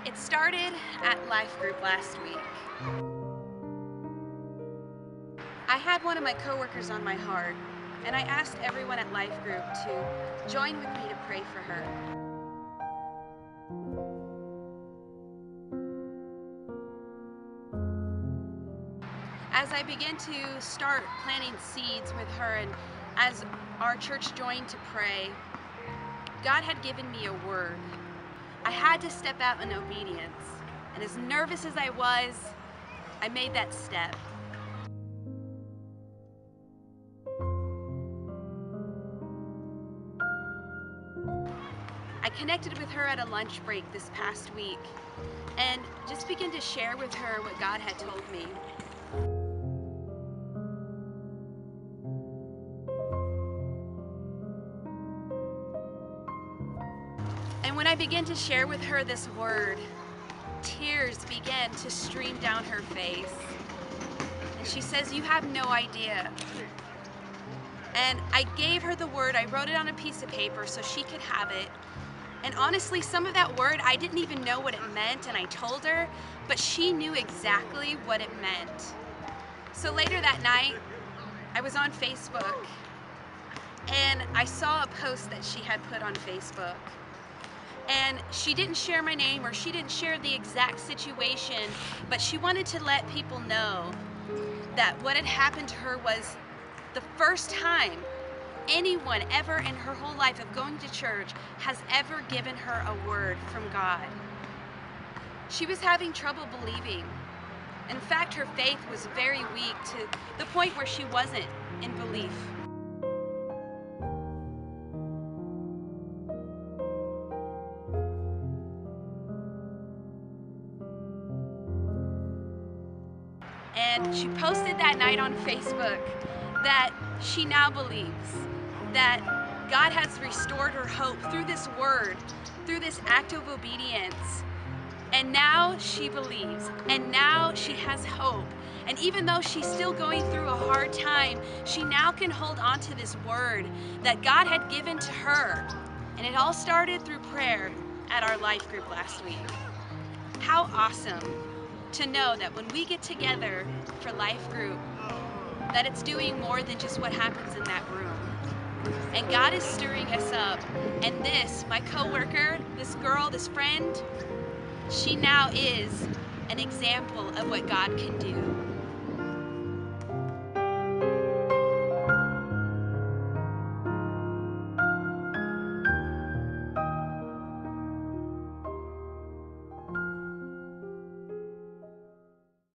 It started at Life Group last week. I had one of my coworkers on my heart, and I asked everyone at Life Group to join with me to pray for her. As I began to start planting seeds with her, and as our church joined to pray, God had given me a word. I had to step out in obedience, and as nervous as I was, I made that step. I connected with her at a lunch break this past week and just began to share with her what God had told me. And when I began to share with her this word, tears began to stream down her face. And she says, "You have no idea." And I gave her the word. I wrote it on a piece of paper so she could have it. And honestly, some of that word, I didn't even know what it meant, and I told her, but she knew exactly what it meant. So later that night, I was on Facebook, and I saw a post that she had put on Facebook. And she didn't share my name, or she didn't share the exact situation, but she wanted to let people know that what had happened to her was the first time anyone ever in her whole life of going to church has ever given her a word from God. She was having trouble believing. In fact, her faith was very weak to the point where she wasn't in belief. And she posted that night on Facebook that she now believes that God has restored her hope through this word, through this act of obedience. And now she believes, and now she has hope. And even though she's still going through a hard time, she now can hold on to this word that God had given to her. And it all started through prayer at our life group last week. How awesome to know that when we get together for life group, that it's doing more than just what happens in that room. And God is stirring us up. And this, my coworker, this girl, this friend, she now is an example of what God can do.